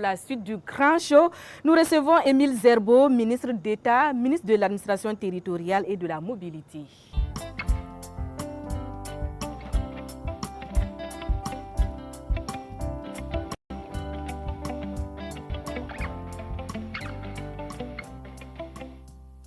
la suite du grand show. Nous recevons Émile Zerbo, ministre d'État, ministre de l'administration territoriale et de la mobilité.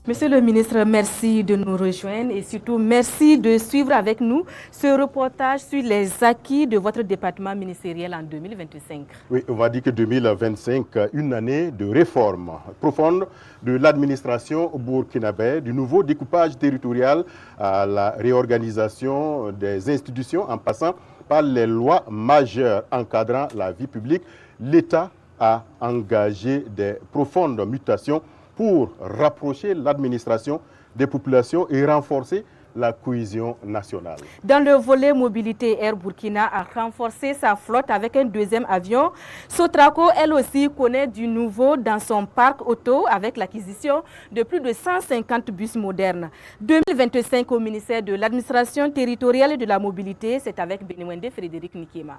Monsieur le ministre, merci de nous rejoindre et surtout merci de suivre avec nous ce reportage sur les acquis de votre département ministériel en 2025. Oui, on va dire que 2025, une année de réforme profonde de l'administration burkinabé, du nouveau découpage territorial à la réorganisation des institutions en passant par les lois majeures encadrant la vie publique. L'État a engagé des profondes mutations pour rapprocher l'administration des populations et renforcer la cohésion nationale. Dans le volet mobilité, Air Burkina a renforcé sa flotte avec un deuxième avion. Sotraco, elle aussi, connaît du nouveau dans son parc auto avec l'acquisition de plus de 150 bus modernes. 2025 au ministère de l'administration territoriale et de la mobilité, c'est avec Benwende Frédéric Nikema.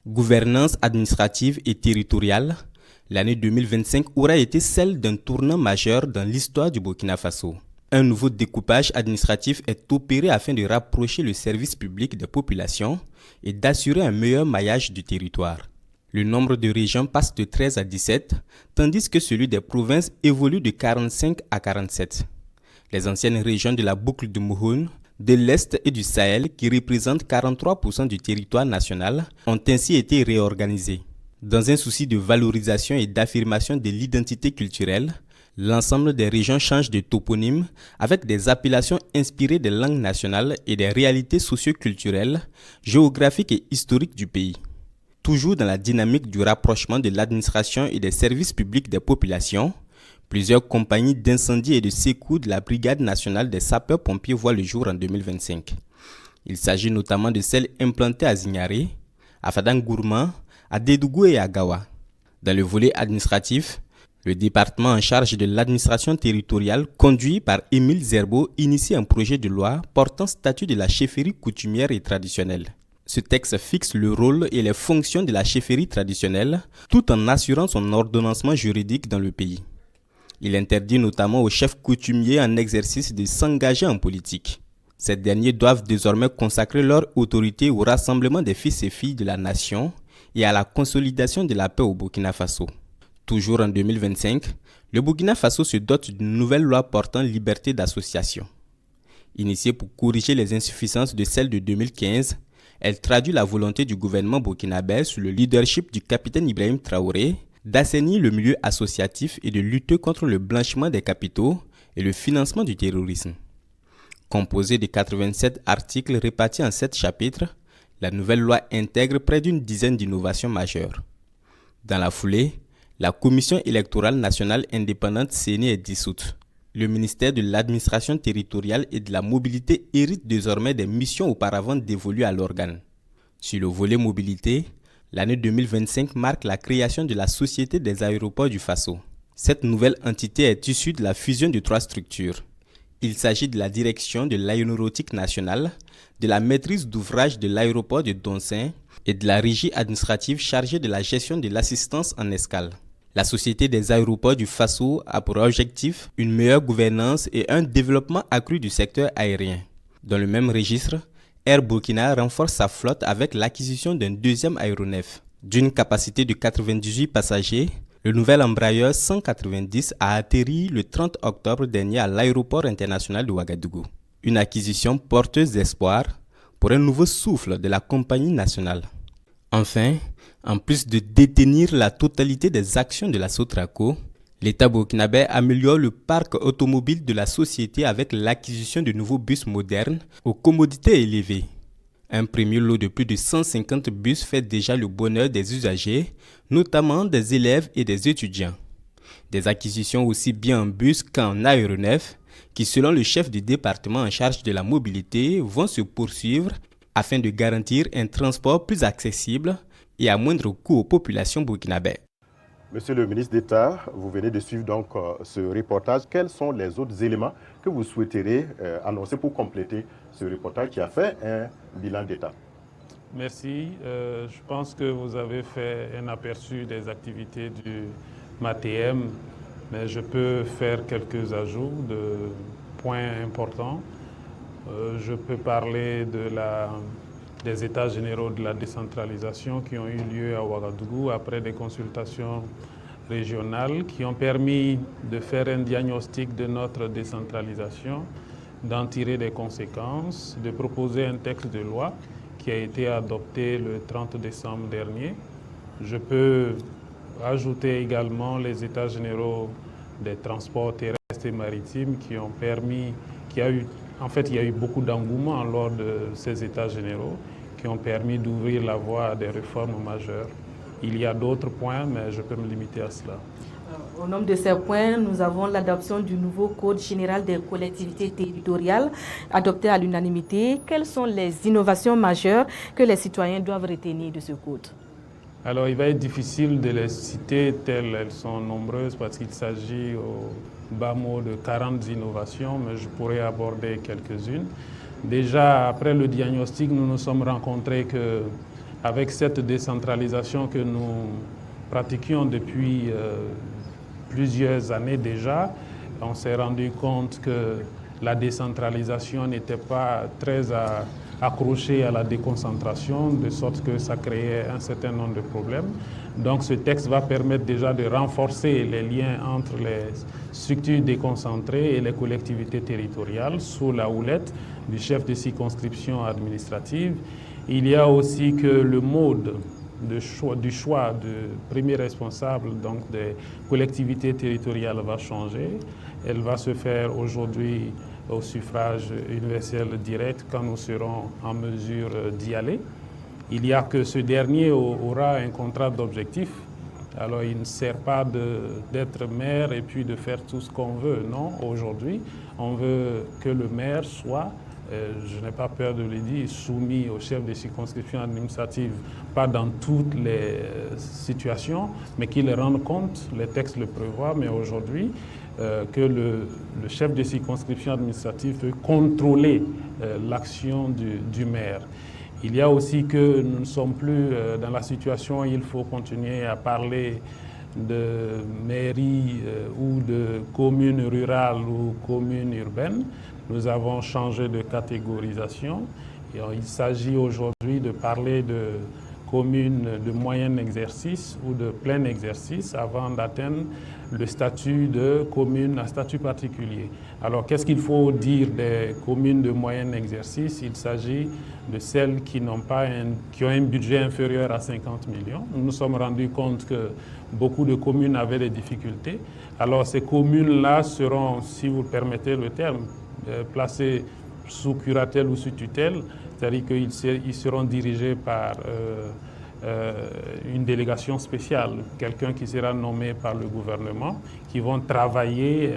Gouvernance administrative et territoriale. L'année 2025 aura été celle d'un tournant majeur dans l'histoire du Burkina Faso. Un nouveau découpage administratif est opéré afin de rapprocher le service public des populations et d'assurer un meilleur maillage du territoire. Le nombre de régions passe de 13 à 17, tandis que celui des provinces évolue de 45 à 47. Les anciennes régions de la boucle de Mouhoun, de l'Est et du Sahel, qui représentent 43% du territoire national, ont ainsi été réorganisées. Dans un souci de valorisation et d'affirmation de l'identité culturelle, l'ensemble des régions changent de toponyme avec des appellations inspirées des langues nationales et des réalités socio-culturelles, géographiques et historiques du pays. Toujours dans la dynamique du rapprochement de l'administration et des services publics des populations, plusieurs compagnies d'incendie et de secours de la Brigade nationale des sapeurs-pompiers voient le jour en 2025. Il s'agit notamment de celles implantées à Zignaré, à Fadangourma, à Dédougou et à Gawa. Dans le volet administratif, le département en charge de l'administration territoriale, conduit par Émile Zerbo, initie un projet de loi portant statut de la chefferie coutumière et traditionnelle. Ce texte fixe le rôle et les fonctions de la chefferie traditionnelle, tout en assurant son ordonnancement juridique dans le pays. Il interdit notamment aux chefs coutumiers en exercice de s'engager en politique. Ces derniers doivent désormais consacrer leur autorité au rassemblement des fils et filles de la nation et à la consolidation de la paix au Burkina Faso. Toujours en 2025, le Burkina Faso se dote d'une nouvelle loi portant liberté d'association. Initiée pour corriger les insuffisances de celle de 2015, elle traduit la volonté du gouvernement burkinabé sous le leadership du capitaine Ibrahim Traoré d'assainir le milieu associatif et de lutter contre le blanchiment des capitaux et le financement du terrorisme. Composée de 87 articles répartis en 7 chapitres, la nouvelle loi intègre près d'une dizaine d'innovations majeures. Dans la foulée, la Commission électorale nationale indépendante CENI est dissoute. Le ministère de l'administration territoriale et de la mobilité hérite désormais des missions auparavant dévolues à l'organe. Sur le volet mobilité, l'année 2025 marque la création de la Société des aéroports du Faso. Cette nouvelle entité est issue de la fusion de 3 structures. Il s'agit de la direction de l'aéronautique nationale, de la maîtrise d'ouvrage de l'aéroport de Donsin et de la régie administrative chargée de la gestion de l'assistance en escale. La Société des aéroports du Faso a pour objectif une meilleure gouvernance et un développement accru du secteur aérien. Dans le même registre, Air Burkina renforce sa flotte avec l'acquisition d'un deuxième aéronef. D'une capacité de 98 passagers, le nouvel embrailleur 190 a atterri le 30 octobre dernier à l'aéroport international de Ouagadougou. Une acquisition porteuse d'espoir pour un nouveau souffle de la compagnie nationale. Enfin, en plus de détenir la totalité des actions de la Sotraco, l'État burkinabé améliore le parc automobile de la société avec l'acquisition de nouveaux bus modernes aux commodités élevées. Un premier lot de plus de 150 bus fait déjà le bonheur des usagers, notamment des élèves et des étudiants. Des acquisitions aussi bien en bus qu'en aéronef, qui selon le chef du département en charge de la mobilité vont se poursuivre afin de garantir un transport plus accessible et à moindre coût aux populations burkinabées. Monsieur le ministre d'État, vous venez de suivre donc ce reportage. Quels sont les autres éléments que vous souhaiterez annoncer pour compléter ce reportage qui a fait un bilan d'État? Merci. Je pense que vous avez fait un aperçu des activités du MATM, mais je peux faire quelques ajouts de points importants. Je peux parler des états généraux de la décentralisation qui ont eu lieu à Ouagadougou après des consultations régionales qui ont permis de faire un diagnostic de notre décentralisation, d'en tirer des conséquences, de proposer un texte de loi qui a été adopté le 30 décembre dernier. Je peux ajouter également les états généraux des transports terrestres et maritimes qui ont permis, il y a eu beaucoup d'engouement lors de ces états généraux qui ont permis d'ouvrir la voie à des réformes majeures. Il y a d'autres points, mais je peux me limiter à cela. Au nombre de ces points, nous avons l'adoption du nouveau Code général des collectivités territoriales, adopté à l'unanimité. Quelles sont les innovations majeures que les citoyens doivent retenir de ce code? Alors, il va être difficile de les citer telles elles sont nombreuses parce qu'il s'agit au bas mot de 40 innovations, mais je pourrais aborder quelques-unes. Déjà, après le diagnostic, nous nous sommes rencontrés qu'avec cette décentralisation que nous pratiquions depuis plusieurs années déjà, on s'est rendu compte que la décentralisation n'était pas très accrochée à la déconcentration, de sorte que ça créait un certain nombre de problèmes. Donc ce texte va permettre déjà de renforcer les liens entre les structures déconcentrées et les collectivités territoriales sous la houlette du chef de circonscription administrative. Il y a aussi que le mode du choix du premier responsable donc des collectivités territoriales va changer. Elle va se faire aujourd'hui au suffrage universel direct quand nous serons en mesure d'y aller. Il y a que ce dernier aura un contrat d'objectif. Alors il ne sert pas d'être maire et puis de faire tout ce qu'on veut. Non, aujourd'hui, on veut que le maire soit, je n'ai pas peur de le dire, soumis au chef de circonscription administrative, pas dans toutes les situations, mais qu'il rende compte, les textes le prévoient, mais aujourd'hui, que le chef de circonscription administrative peut contrôler l'action du maire. Il y a aussi que nous ne sommes plus dans la situation où il faut continuer à parler de mairie ou de commune rurale ou commune urbaine. Nous avons changé de catégorisation et il s'agit aujourd'hui de parler de communes de moyen exercice ou de plein exercice avant d'atteindre le statut de commune à statut particulier. Alors, qu'est-ce qu'il faut dire des communes de moyen exercice? Il s'agit de celles qui ont un budget inférieur à 50 millions. Nous nous sommes rendus compte que beaucoup de communes avaient des difficultés. Alors, ces communes-là seront, si vous permettez le terme, placées sous curatelle ou sous tutelle, c'est-à-dire qu'ils seront dirigés par une délégation spéciale, quelqu'un qui sera nommé par le gouvernement, qui vont travailler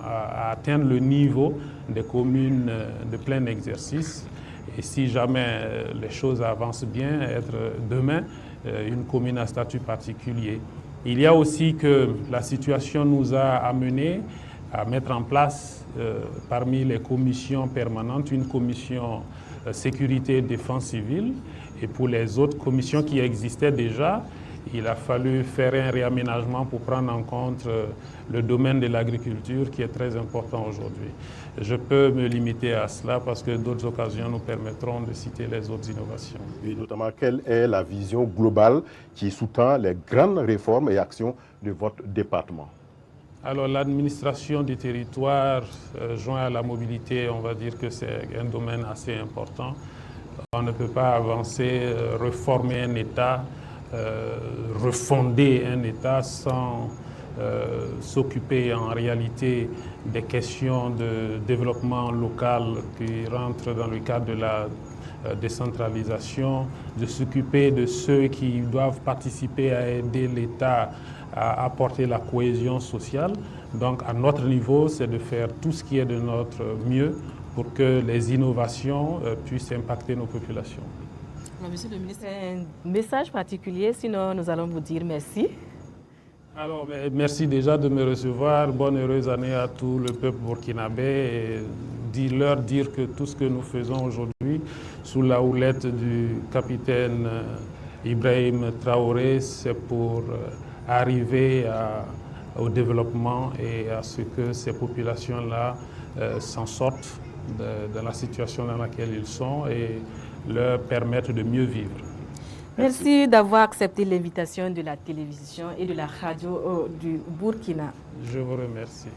à atteindre le niveau des communes de plein exercice. Et si jamais les choses avancent bien, être demain une commune à statut particulier. Il y a aussi que la situation nous a amenés à mettre en place parmi les commissions permanentes une commission sécurité et défense civile. Et pour les autres commissions qui existaient déjà, il a fallu faire un réaménagement pour prendre en compte le domaine de l'agriculture qui est très important aujourd'hui. Je peux me limiter à cela parce que d'autres occasions nous permettront de citer les autres innovations. Et notamment, quelle est la vision globale qui sous-tend les grandes réformes et actions de votre département? Alors l'administration du territoire, joint à la mobilité, on va dire que c'est un domaine assez important. On ne peut pas avancer, reformer un État, refonder un État sans s'occuper en réalité des questions de développement local qui rentrent dans le cadre de la décentralisation, de s'occuper de ceux qui doivent participer à aider l'État à apporter la cohésion sociale. Donc à notre niveau, c'est de faire tout ce qui est de notre mieux pour que les innovations puissent impacter nos populations. Monsieur le ministre, un message particulier, sinon nous allons vous dire merci. Alors, merci déjà de me recevoir. Bonne heureuse année à tout le peuple burkinabé et leur dire que tout ce que nous faisons aujourd'hui sous la houlette du capitaine Ibrahim Traoré, c'est pour arriver au développement et à ce que ces populations-là s'en sortent de la situation dans laquelle ils sont et leur permettre de mieux vivre. Merci d'avoir accepté l'invitation de la télévision et de la radio du Burkina. Je vous remercie.